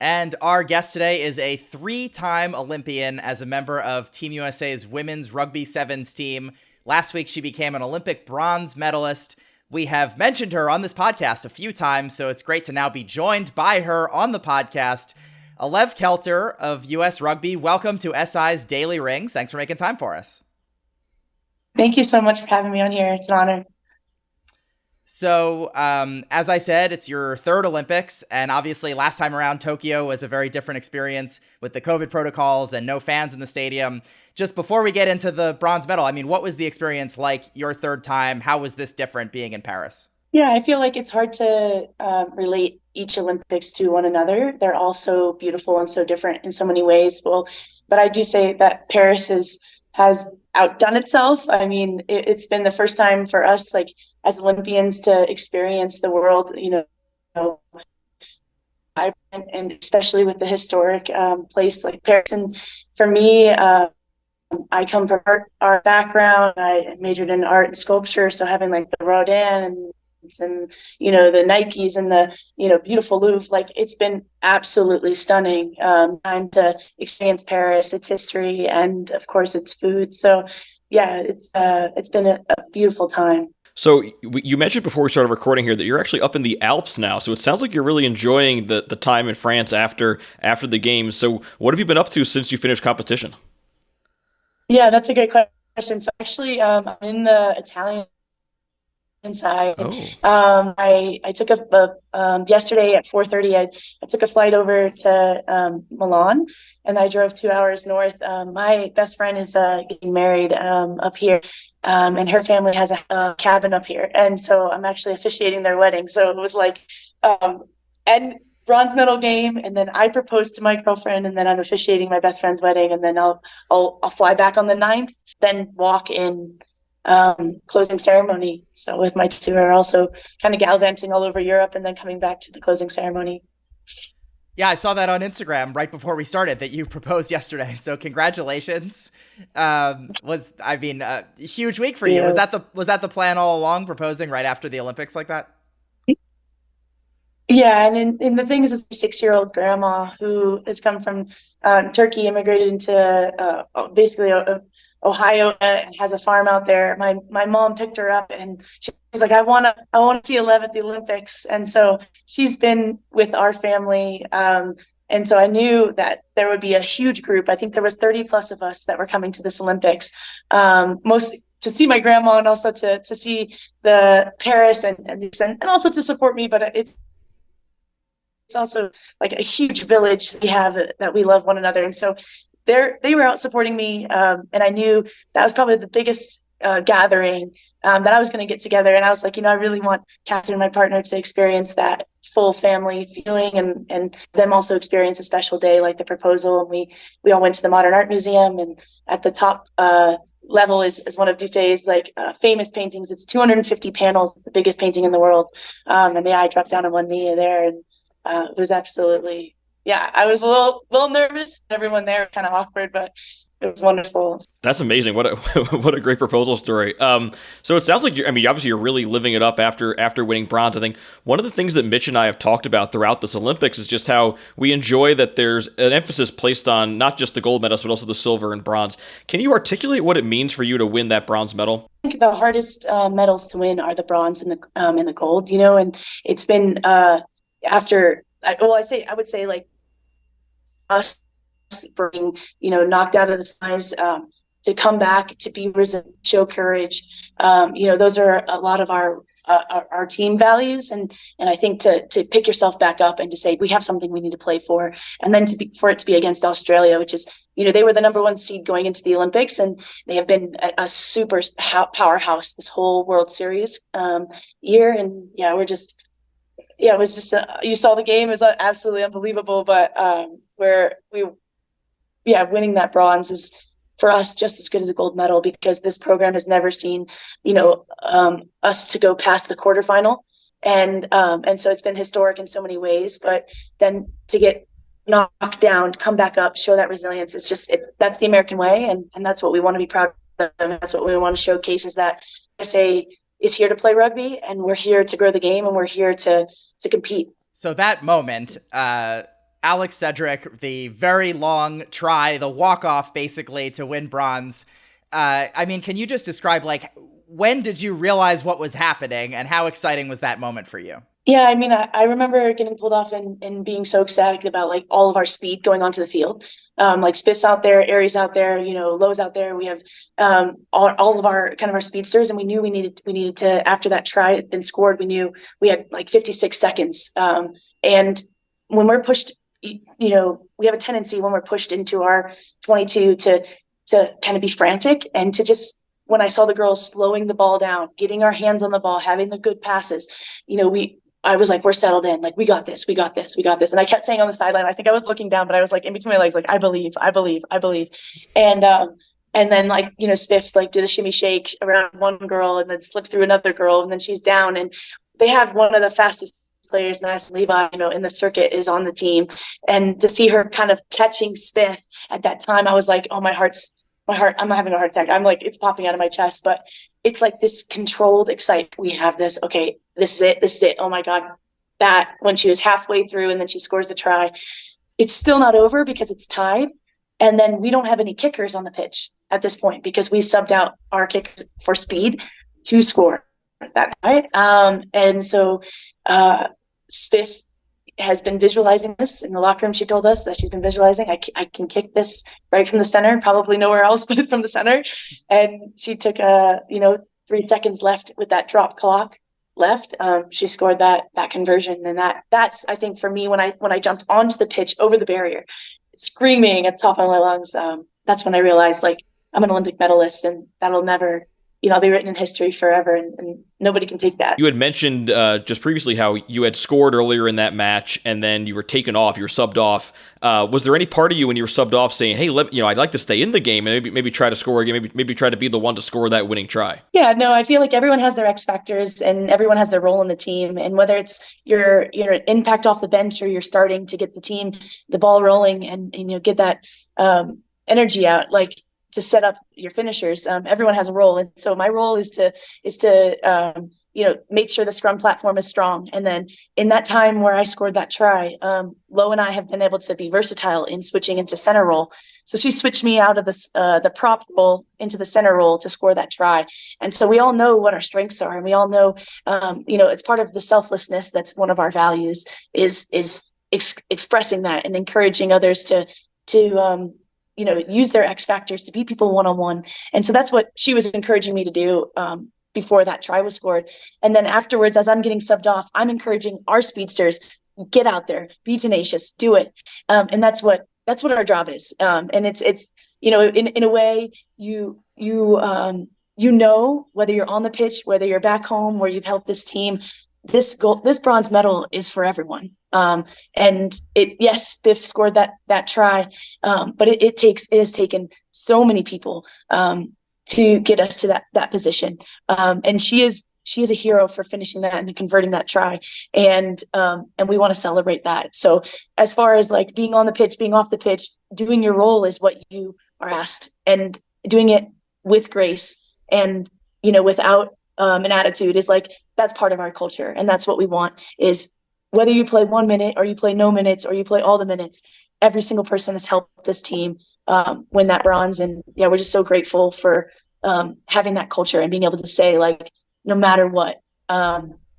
And our guest today is a 3-time Olympian as a member of Team USA's women's rugby sevens team. Last week, she became an Olympic bronze medalist. We have mentioned her on this podcast a few times, so it's great to now be joined by her on the podcast. Alev Kelter of US Rugby, welcome to SI's Daily Rings. Thanks for making time for us. Thank you so much for having me on here. It's an honor. So, as I said, it's your third Olympics, and obviously last time around, Tokyo was a very different experience with the COVID protocols and no fans in the stadium. Just before we get into the bronze medal, I mean, what was the experience like your third time? How was this different being in Paris? Yeah, I feel like it's hard to relate each Olympics to one another. They're all so beautiful and so different in so many ways. But I do say that has outdone itself. I mean, it's been the first time for us, like as Olympians, to experience the world, and especially with the historic place like Paris. And for me, I come from art background. I majored in art and sculpture, so having like the Rodin and the Nikes and the beautiful Louvre, like it's been absolutely stunning. Time to experience Paris, its history, and of course its food. So yeah, it's been a beautiful time. So you mentioned before we started recording here that you're actually up in the Alps now. So it sounds like you're really enjoying the time in France after the games. So what have you been up to since you finished competition? Yeah, that's a great question. So actually, I'm in the Italian side. I took yesterday at 4:30. I took a flight over to Milan, and I drove 2 hours north. My best friend is getting married up here, and her family has a cabin up here, and so I'm actually officiating their wedding. So it was like and bronze medal game, and then I proposed to my girlfriend, and then I'm officiating my best friend's wedding, and then I'll fly back on the 9th, then walk in closing ceremony. So with my tour, also kind of gallivanting all over Europe and then coming back to the closing ceremony. Yeah, I saw that on Instagram right before we started that you proposed yesterday. So congratulations. A huge week for you. Yeah. Was that the plan all along, proposing right after the Olympics like that? Yeah, and the thing is, this 6-year-old grandma who has come from Turkey, immigrated into basically Ohio, and has a farm out there. My mom picked her up, and she was like, I want to see Alev at the Olympics. And so she's been with our family, and so I knew that there would be a huge group. I think there was 30 plus of us that were coming to this Olympics, mostly to see my grandma, and also to see the Paris and also to support me. But it's also like a huge village we have that we love one another. And so they were out supporting me. And I knew that was probably the biggest gathering that I was going to get together. And I was like, I really want Catherine, my partner, to experience that full family feeling, and them also experience a special day like the proposal. And we all went to the Modern Art Museum, and at the top level is one of Dufay's famous paintings. It's 250 panels. It's the biggest painting in the world. And I dropped down on one knee there, and it was absolutely, yeah, I was a little nervous. Everyone there was kind of awkward, but it was wonderful. That's amazing. What a great proposal story. So it sounds like obviously you're really living it up after winning bronze. I think one of the things that Mitch and I have talked about throughout this Olympics is just how we enjoy that there's an emphasis placed on not just the gold medals, but also the silver and bronze. Can you articulate what it means for you to win that bronze medal? I think the hardest medals to win are the bronze and the gold, and it's been I would say like us being, knocked out of the skies, to come back, to be resilient, show courage. Those are a lot of our team values. And I think to pick yourself back up and to say, we have something we need to play for. And then for it to be against Australia, which is, they were the number 1 seed going into the Olympics, and they have been a super powerhouse this whole World Series year. And yeah, it was just, you saw the game, it was absolutely unbelievable. But winning that bronze is for us just as good as a gold medal, because this program has never seen, us to go past the quarterfinal. And so it's been historic in so many ways, but then to get knocked down, come back up, show that resilience, that's the American way. And that's what we want to be proud of. And that's what we want to showcase, is that USA is here to play rugby, and we're here to grow the game, and we're here to compete. So that moment, Alex Cedric, the very long try, the walk-off basically to win bronze. I mean, can you just describe, like, when did you realize what was happening and how exciting was that moment for you? Yeah, I mean, I remember getting pulled off and being so ecstatic about like all of our speed going onto the field. Like Spiff's out there, Aries out there, Lowe's out there. We have all of our kind of our speedsters, and we knew we needed to, after that try had been scored, we knew we had like 56 seconds. And when we're pushed, we have a tendency when we're pushed into our 22 to kind of be frantic and to just, when I saw the girls slowing the ball down, getting our hands on the ball, having the good passes, I was like, we're settled in. Like, we got this, we got this, we got this. And I kept saying on the sideline, I think I was looking down, but I was like in between my legs, like, I believe, I believe, I believe. And then like, Spiff like did a shimmy shake around one girl and then slipped through another girl, and then she's down. And they have one of the fastest players, Madison Levi, in the circuit, is on the team. And to see her kind of catching Spiff at that time, I was like, oh, my heart, I'm having a heart attack. I'm like, it's popping out of my chest, but it's like this controlled excitement. We have this, okay, this is it. Oh my God. That when she was halfway through and then she scores the try, it's still not over because it's tied. And then we don't have any kickers on the pitch at this point because we subbed out our kickers for speed to score that night. And so Spiff has been visualizing this in the locker room. She told us that she's been visualizing, I can kick this right from the center, probably nowhere else but from the center. And she took 3 seconds left with that drop clock left. She scored that conversion. And that's, I think, for me, when I jumped onto the pitch over the barrier, screaming at the top of my lungs, that's when I realized, like, I'm an Olympic medalist, and that'll never, I'll be written in history forever, and nobody can take that. You had mentioned just previously how you had scored earlier in that match, and then you were taken off, you were subbed off. Was there any part of you when you were subbed off saying, hey, I'd like to stay in the game and maybe try to score again, maybe try to be the one to score that winning try? Yeah, no, I feel like everyone has their X factors and everyone has their role in the team. And whether it's your impact off the bench or you're starting to get the ball rolling and get that energy out, like, to set up your finishers, everyone has a role. And so my role is to make sure the scrum platform is strong. And then in that time where I scored that try, Lo and I have been able to be versatile in switching into center role. So she switched me out of the prop role into the center role to score that try. And so we all know what our strengths are. And we all know, it's part of the selflessness. That's one of our values is expressing that and encouraging others to use their X factors to beat people one-on-one. And so that's what she was encouraging me to do before that try was scored. And then afterwards, as I'm getting subbed off, I'm encouraging our speedsters, get out there, be tenacious, do it. And that's what our job is. And it's in a way, you whether you're on the pitch, whether you're back home, where you've helped this team, this bronze medal is for everyone. And Biff scored that try, but it has taken so many people to get us to that position. And she is a hero for finishing that and converting that try. And we want to celebrate that. So as far as like being on the pitch, being off the pitch, doing your role is what you are asked, and doing it with grace and without an attitude is like, that's part of our culture. And that's what we want, is whether you play 1 minute or you play no minutes or you play all the minutes, every single person has helped this team win that bronze. And yeah, we're just so grateful for having that culture and being able to say, like, no matter what,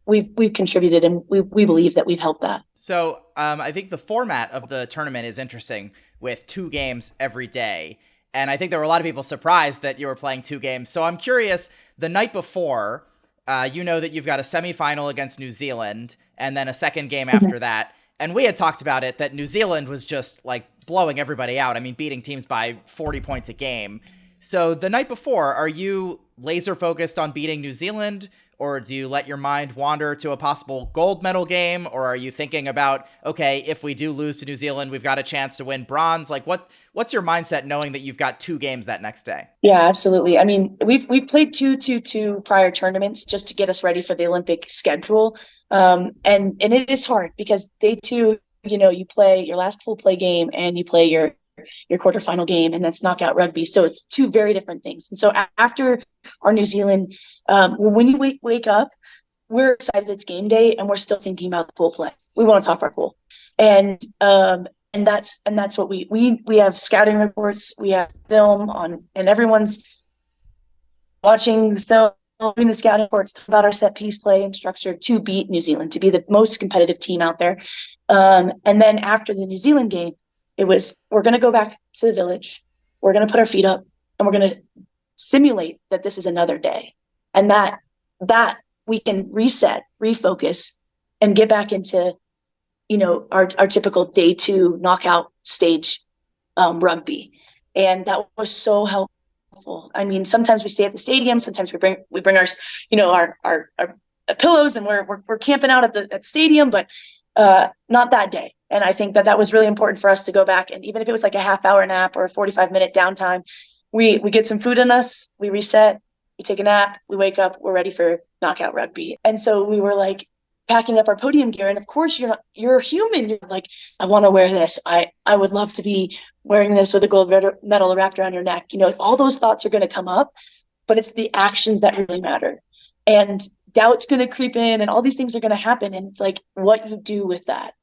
we've contributed, and we believe that we've helped that. So I think the format of the tournament is interesting, with 2 games every day. And I think there were a lot of people surprised that you were playing 2 games. So I'm curious, the night before, that you've got a semifinal against New Zealand and then a second game after that. And we had talked about it, that New Zealand was just like blowing everybody out. I mean, beating teams by 40 points a game. So the night before, are you laser focused on beating New Zealand, or do you let your mind wander to a possible gold medal game? Or are you thinking about, okay, if we do lose to New Zealand, we've got a chance to win bronze? Like, what's your mindset knowing that you've got 2 games that next day? Yeah, absolutely. I mean, we've played 2 prior tournaments just to get us ready for the Olympic schedule. And it is hard because day 2, you play your last pool play game and you play your quarterfinal game, and that's knockout rugby. So it's 2 very different things. And so after our New Zealand, when you wake up, we're excited it's game day, and we're still thinking about the pool play. We want to top our pool. And that's what we have scouting reports, we have film on, and everyone's watching the film, doing the scouting reports about our set piece play and structure to beat New Zealand, to be the most competitive team out there. And then after the New Zealand game, it was, we're going to go back to the village, we're going to put our feet up, and we're going to simulate that this is another day, and that we can reset, refocus, and get back into, our typical day 2 knockout stage rugby. And that was so helpful. I mean, sometimes we stay at the stadium, sometimes we bring our pillows, and we're camping out at the stadium, but not that day. And I think that was really important for us to go back, and even if it was like a half-hour nap or a 45-minute downtime, we get some food in us, we reset, we take a nap, we wake up, we're ready for knockout rugby. And so we were like packing up our podium gear, and of course you're human, you're like, I want to wear this, I would love to be wearing this with a gold medal wrapped around your neck. All those thoughts are going to come up, but it's the actions that really matter. And doubt's going to creep in, and all these things are going to happen, and it's like what you do with that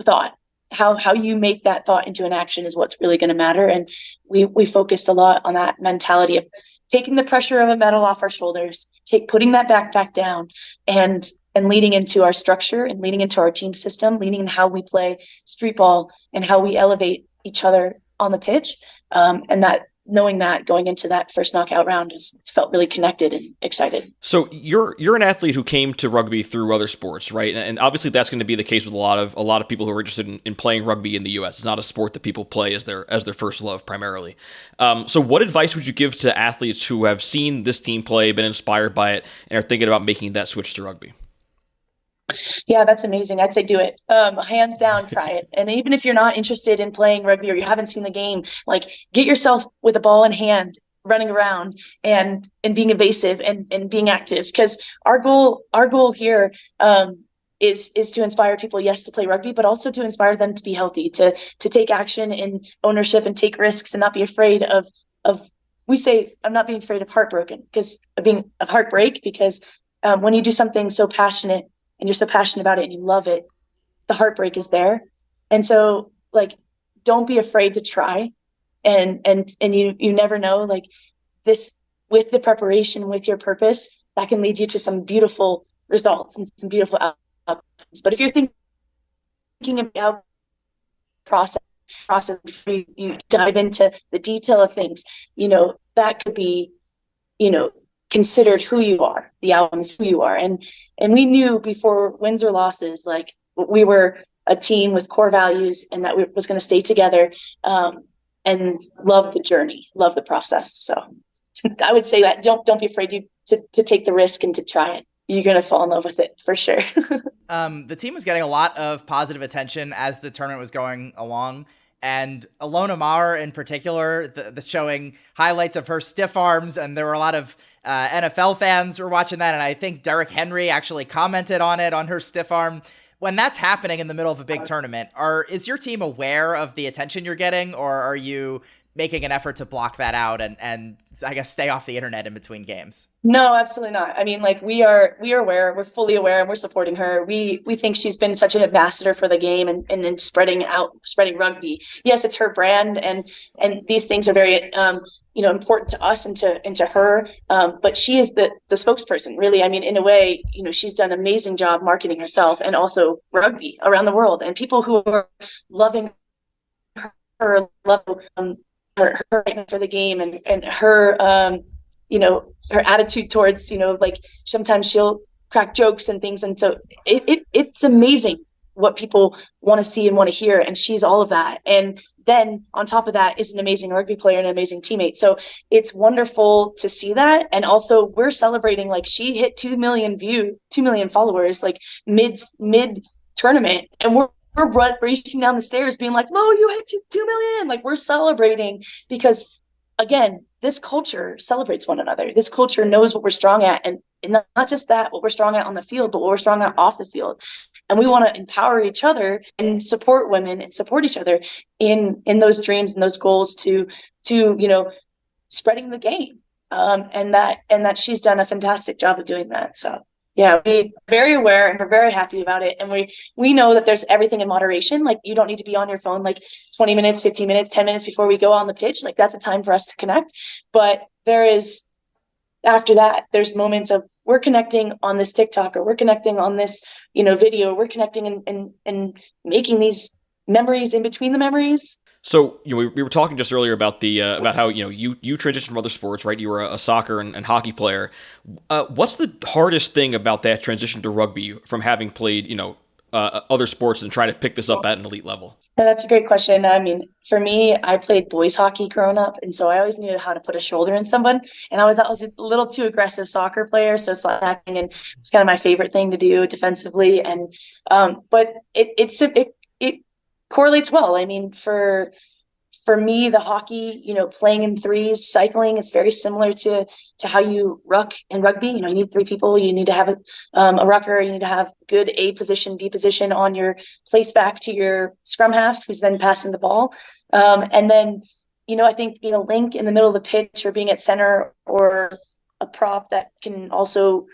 thought, how you make that thought into an action is what's really going to matter. And we focused a lot on that mentality of taking the pressure of a medal off our shoulders, putting that backpack down, and leading into our structure, and leading into our team system, leading in how we play street ball and how we elevate each other on the pitch. And that, knowing that going into that first knockout round, felt really connected and excited. So you're an athlete who came to rugby through other sports, right? And obviously that's going to be the case with a lot of people who are interested in playing rugby in the U.S. It's not a sport that people play as their first love primarily. So what advice would you give to athletes who have seen this team play, been inspired by it, and are thinking about making that switch to rugby? Yeah, that's amazing. I'd say do it. Hands down, try it. And even if you're not interested in playing rugby or you haven't seen the game, like, get yourself with a ball in hand, running around and being evasive and being active. Because our goal here is to inspire people, yes, to play rugby, but also to inspire them to be healthy, to take action and ownership and take risks and not be afraid of we say, I'm not being afraid of heartbreak, because when you do something so passionate and you're so passionate about it and you love it, the heartbreak is there. And so, like, don't be afraid to try. And you never know, like, this, with the preparation, with your purpose, that can lead you to some beautiful results and some beautiful outcomes. But if you're thinking about process before you dive into the detail of things, that could be, considered who you are, the outcomes, who you are. And we knew before wins or losses, like, we were a team with core values, and that we was going to stay together, and love the journey, love the process. So I would say that don't be afraid to take the risk and to try it. You're going to fall in love with it for sure. The team was getting a lot of positive attention as the tournament was going along. And Alona Maher in particular, the showing highlights of her stiff arms, and there were a lot of NFL fans were watching that, and I think Derek Henry actually commented on it, on her stiff arm. When that's happening in the middle of a big tournament, is your team aware of the attention you're getting, or are you making an effort to block that out and I guess stay off the internet in between games? No, absolutely not. I mean, like, we are aware, we're fully aware, and we're supporting her. We think she's been such an ambassador for the game and in spreading rugby. Yes, it's her brand, and these things are very important to us and to her. But she is the spokesperson, really. I mean, in a way, she's done an amazing job marketing herself and also rugby around the world, and people who are loving her love her for the game, and her her attitude towards, like, sometimes she'll crack jokes and things, and so it's amazing what people want to see and want to hear, and she's all of that. And then on top of that is an amazing rugby player and an amazing teammate. So it's wonderful to see that. And also, we're celebrating, like, she hit 2 million followers, like, mid tournament, and we're racing down the stairs being like, "Lo, you hit 2 million!" Like, we're celebrating because, again, this culture celebrates one another. This culture knows what we're strong at, and not just that, what we're strong at on the field, but what we're strong at off the field. And we want to empower each other and support women and support each other in those dreams and those goals to spreading the game. And that she's done a fantastic job of doing that. So Yeah, we're very aware and we're very happy about it. And we know that there's everything in moderation. Like you don't need to be on your phone like 20 minutes, 15 minutes, 10 minutes before we go on the pitch. Like that's a time for us to connect. But there is after that, there's moments of we're connecting on this TikTok or we're connecting on this, video, we're connecting and making these memories in between the memories. So we were talking just earlier about the about how you transitioned from other sports, right? You were a soccer and hockey player. What's the hardest thing about that transition to rugby from having played other sports and trying to pick this up at an elite level? Yeah, that's a great question. I mean, for me, I played boys hockey growing up, and so I always knew how to put a shoulder in someone. And I was a little too aggressive soccer player, so slacking and it's kind of my favorite thing to do defensively. And but it correlates well. I mean, for me, the hockey, playing in threes, cycling, it's very similar to how you ruck in rugby. You need three people. You need to have a rucker. You need to have good A position, B position on your place back to your scrum half, who's then passing the ball. And then, I think being a link in the middle of the pitch or being at center or a prop that can also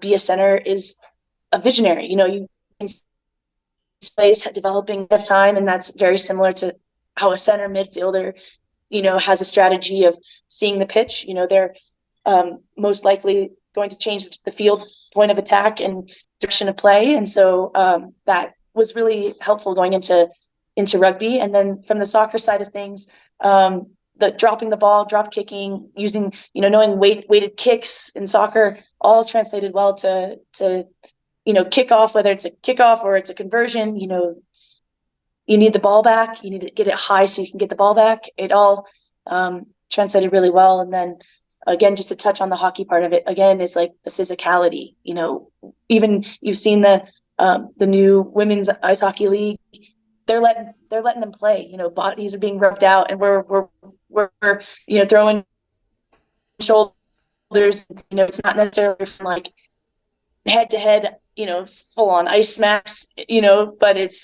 be a center is a visionary. You can space developing time, and that's very similar to how a center midfielder, has a strategy of seeing the pitch. They're most likely going to change the field point of attack and direction of play. And so that was really helpful going into rugby. And then from the soccer side of things, the dropping the ball, drop kicking, using, knowing weighted kicks in soccer all translated well to kickoff, whether it's a kickoff or it's a conversion. You need the ball back. You need to get it high so you can get the ball back. It all translated really well. And then again, just to touch on the hockey part of it, again, is like the physicality. Even you've seen the new women's ice hockey league. They're letting them play. Bodies are being rubbed out, and we're throwing shoulders. It's not necessarily from like head to head, full on ice smacks, but it's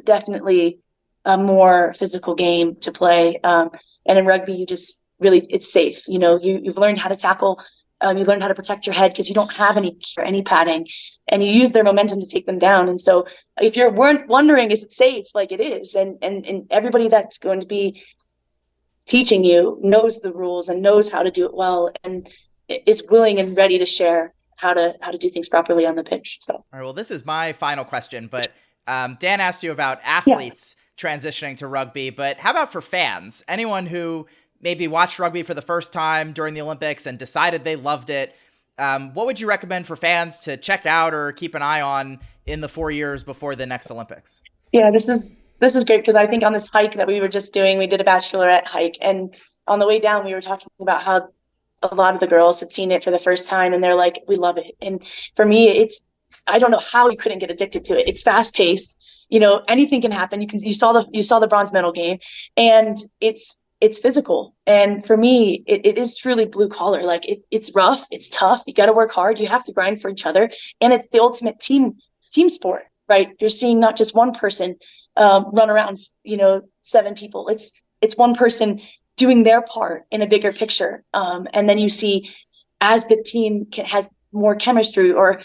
definitely a more physical game to play. And in rugby, you just really, it's safe. You've learned how to tackle, you learn how to protect your head because you don't have any padding, and you use their momentum to take them down. And so if you're wondering, is it safe? Like it is. And everybody that's going to be teaching you knows the rules and knows how to do it well and is willing and ready to share how to do things properly on the pitch. So, all right. Well, this is my final question, but Dan asked you about athletes transitioning to rugby, but how about for fans? Anyone who maybe watched rugby for the first time during the Olympics and decided they loved it, what would you recommend for fans to check out or keep an eye on in the 4 years before the next Olympics? Yeah, this is great because I think on this hike that we were just doing, we did a bachelorette hike, and on the way down, we were talking about how a lot of the girls had seen it for the first time and they're like, we love it. And for me, I don't know how you couldn't get addicted to it. It's fast paced, anything can happen. You saw the bronze medal game, and it's physical. And for me, it is truly blue collar. Like it's rough, it's tough. You got to work hard. You have to grind for each other. And it's the ultimate team sport, right? You're seeing not just one person run around, 7 people. It's one person doing their part in a bigger picture. And then you see as the team has more chemistry or,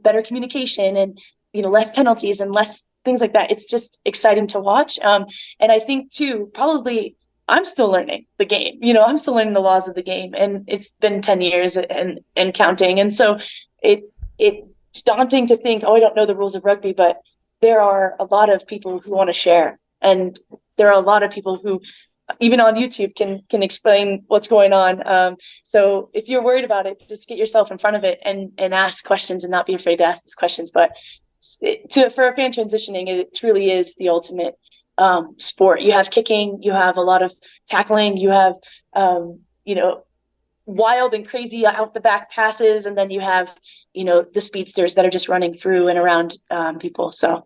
better communication and, less penalties and less things like that. It's just exciting to watch. And I think too, probably I'm still learning the game, I'm still learning the laws of the game, and it's been 10 years and counting. And so it's daunting to think, I don't know the rules of rugby, but there are a lot of people who want to share. And there are a lot of people who even on YouTube can explain what's going on. So if you're worried about it, just get yourself in front of it and ask questions and not be afraid to ask those questions. But for a fan transitioning, it truly is the ultimate sport. You have kicking, you have a lot of tackling, you have, wild and crazy out the back passes. And then you have, the speedsters that are just running through and around people. So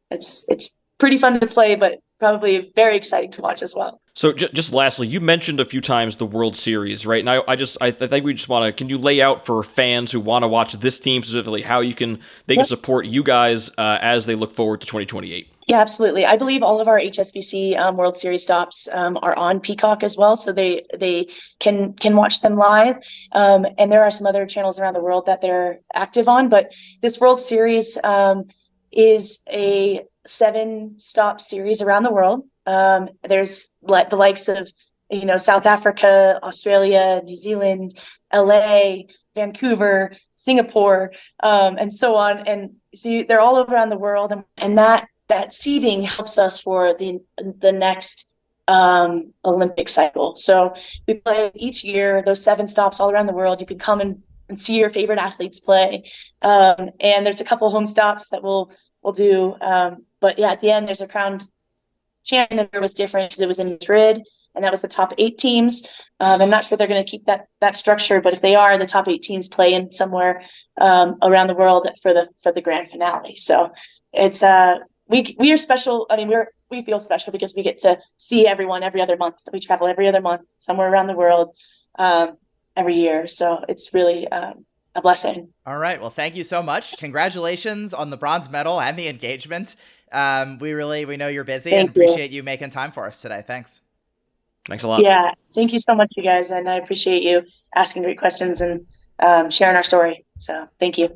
it's pretty fun to play, but probably very exciting to watch as well. So just lastly, you mentioned a few times the World Series, right? And I think we just want to, can you lay out for fans who want to watch this team specifically how they can support you guys as they look forward to 2028? Yeah, absolutely. I believe all of our HSBC World Series stops are on Peacock as well, so they can watch them live. And there are some other channels around the world that they're active on. But this World Series is a 7-stop series around the world. There's the likes of South Africa, Australia, New Zealand, LA, Vancouver, Singapore, and so on. And so they're all around the world, and that seeding helps us for the next Olympic cycle. So we play each year, those 7 stops all around the world. You can come and see your favorite athletes play. And there's a couple home stops that we'll do. But yeah, at the end, there's a crowned champion. It was different because it was in Madrid, and that was the top 8 teams. I'm not sure they're going to keep that structure, but if they are, the top 8 teams play in somewhere around the world for the grand finale. So it's we are special. I mean, we feel special because we get to see everyone every other month. We travel every other month somewhere around the world every year. So it's really a blessing. All right. Well, thank you so much. Congratulations on the bronze medal and the engagement. We know you're busy and appreciate you making time for us today. Thanks. Thanks a lot. Yeah. Thank you so much, you guys. And I appreciate you asking great questions and sharing our story. So thank you.